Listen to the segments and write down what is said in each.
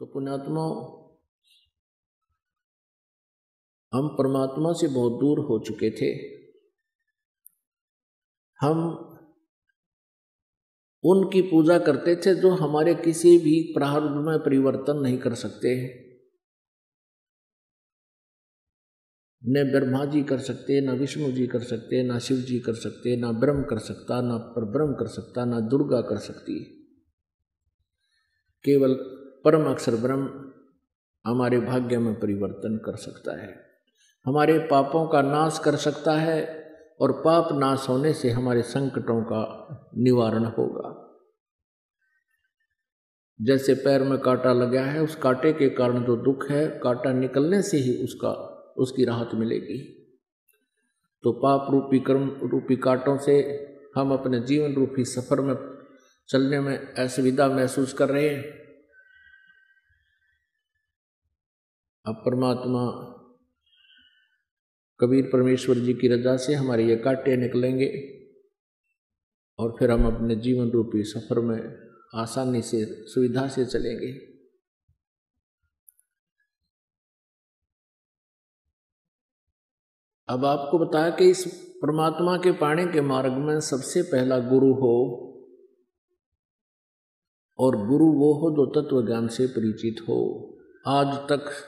तो पुण्यात्मा, हम परमात्मा से बहुत दूर हो चुके थे। हम उनकी पूजा करते थे जो हमारे किसी भी प्रारब्ध में परिवर्तन नहीं कर सकते। न ब्रह्मा जी कर सकते, न विष्णु जी कर सकते, न शिव जी कर सकते, न ब्रह्म कर सकता, न परब्रह्म कर सकता, न दुर्गा कर सकती। केवल परम अक्षर ब्रह्म हमारे भाग्य में परिवर्तन कर सकता है, हमारे पापों का नाश कर सकता है, और पाप नाश होने से हमारे संकटों का निवारण होगा। जैसे पैर में कांटा लगा है, उस कांटे के कारण जो दुख है, कांटा निकलने से ही उसकी राहत मिलेगी। तो पाप रूपी कर्म रूपी कांटों से हम अपने जीवन रूपी सफर में चलने में असुविधा महसूस कर रहे हैं। अब परमात्मा कबीर परमेश्वर जी की रजा से हमारे ये कांटे निकलेंगे और फिर हम अपने जीवन रूपी सफर में आसानी से सुविधा से चलेंगे। अब आपको बताया कि इस परमात्मा के पाने के मार्ग में सबसे पहला गुरु हो, और गुरु वो हो जो तत्व ज्ञान से परिचित हो। आज तक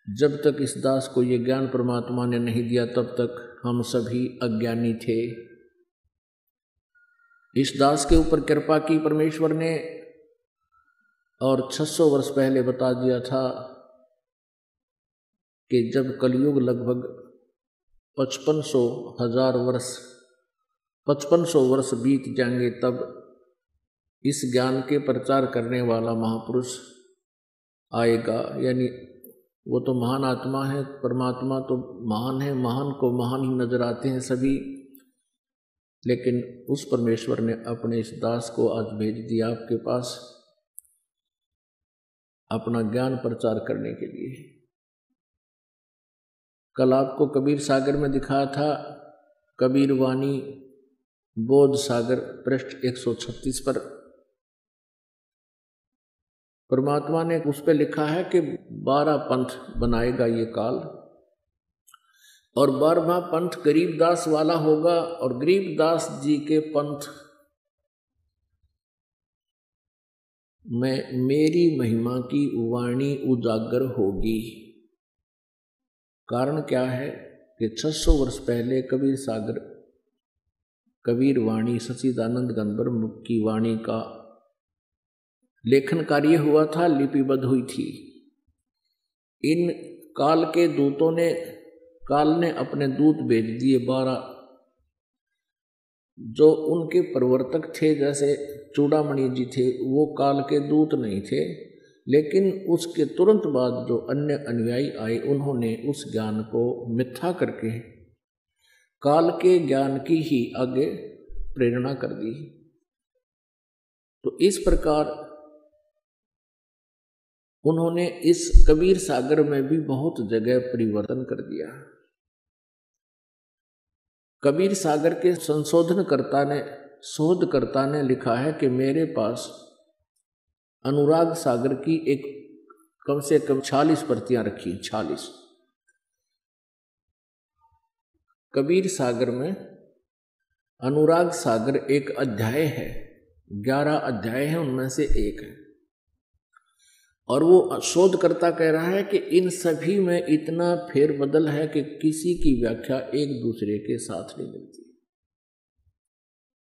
जब तक इस दास को ये ज्ञान परमात्मा ने नहीं दिया, तब तक हम सभी अज्ञानी थे। इस दास के ऊपर कृपा की परमेश्वर ने, और 600 वर्ष पहले बता दिया था कि जब कलयुग लगभग 5500 वर्ष बीत जाएंगे, तब इस ज्ञान के प्रचार करने वाला महापुरुष आएगा। यानी वो तो महान आत्मा है, परमात्मा तो महान है, महान को महान ही नजर आते हैं सभी, लेकिन उस परमेश्वर ने अपने इस दास को आज भेज दिया आपके पास अपना ज्ञान प्रचार करने के लिए। कल आपको कबीर सागर में दिखाया था, कबीर वाणी बोध सागर पृष्ठ 136 पर परमात्मा ने उस पर लिखा है कि 12 पंथ बनाएगा ये काल, और 12वां पंथ गरीबदास वाला होगा, और गरीबदास जी के पंथ में मेरी महिमा की वाणी उजागर होगी। कारण क्या है कि 600 वर्ष पहले कबीर सागर कबीर वाणी सच्चिदानंद घन ब्रह्म की वाणी का लेखन कार्य हुआ था, लिपिबद्ध हुई थी। इन काल के दूतों ने, काल ने अपने दूत भेज दिए 12, जो उनके प्रवर्तक थे। जैसे चूड़ामणि जी थे, वो काल के दूत नहीं थे, लेकिन उसके तुरंत बाद जो अन्य अनुयायी आए, उन्होंने उस ज्ञान को मिथ्या करके काल के ज्ञान की ही आगे प्रेरणा कर दी। तो इस प्रकार उन्होंने इस कबीर सागर में भी बहुत जगह परिवर्तन कर दिया। कबीर सागर के शोधकर्ता ने लिखा है कि मेरे पास अनुराग सागर की एक कम से कम 46 प्रतियां रखी। 46 कबीर सागर में अनुराग सागर एक अध्याय है, 11 अध्याय हैं, उनमें से एक है। और वो शोधकर्ता कह रहा है कि इन सभी में इतना फेरबदल है कि किसी की व्याख्या एक दूसरे के साथ नहीं मिलती।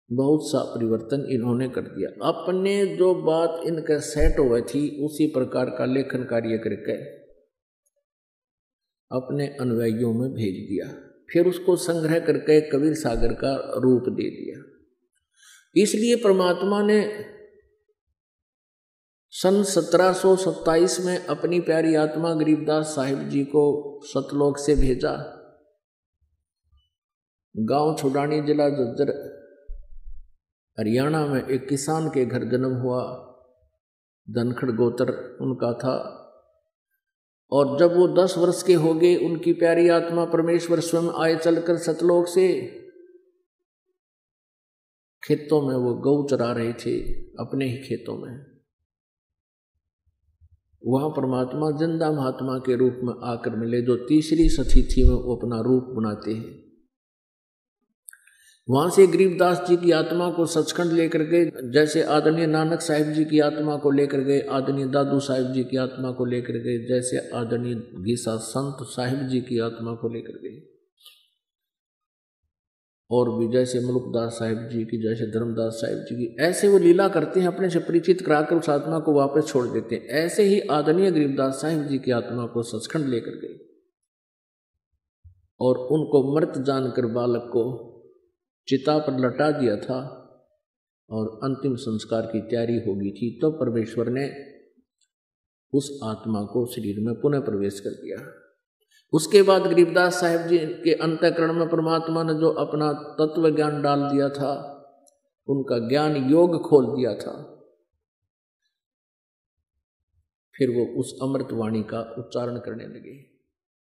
बहुत सा परिवर्तन इन्होंने कर दिया। अपने जो बात इनका सेट हुई थी उसी प्रकार का लेखन कार्य करके अपने अनुयायियों में भेज दिया, फिर उसको संग्रह करके कबीर सागर का रूप दे दिया। इसलिए परमात्मा ने सन 1727 में अपनी प्यारी आत्मा गरीबदास साहिब जी को सतलोक से भेजा। गांव छुड़ानी, जिला झज्जर, हरियाणा में एक किसान के घर जन्म हुआ। धनखड़ गोत्र उनका था। और जब वो 10 वर्ष के हो गए, उनकी प्यारी आत्मा परमेश्वर स्वयं आए चलकर सतलोक से। खेतों में वो गौ चरा रहे थे, अपने ही खेतों में। वहाँ परमात्मा जिंदा महात्मा के रूप में आकर मिले, जो तीसरी सतिथि में वो अपना रूप बनाते हैं। वहाँ से गरीबदास जी की आत्मा को सचखंड लेकर गए, जैसे आदरणीय नानक साहिब जी की आत्मा को लेकर गए, आदरणीय दादू साहिब जी की आत्मा को लेकर गए, जैसे आदरणीय गीसा संत साहिब जी की आत्मा को लेकर गए, और भी जैसे मुल्कदास साहिब जी की, जैसे धर्मदास साहिब जी की, ऐसे वो लीला करते हैं, अपने से परिचित कराकर उस आत्मा को वापस छोड़ देते हैं। ऐसे ही आदरणीय गरीबदास साहिब जी की आत्मा को सचखंड लेकर गए और उनको मृत जानकर बालक को चिता पर लटा दिया था और अंतिम संस्कार की तैयारी होगी थी, तो परमेश्वर ने उस आत्मा को शरीर में पुनः प्रवेश कर दिया। उसके बाद गरीबदास साहिब जी के अंतःकरण में परमात्मा ने जो अपना तत्व ज्ञान डाल दिया था, उनका ज्ञान योग खोल दिया था, फिर वो उस अमृत वाणी का उच्चारण करने लगे।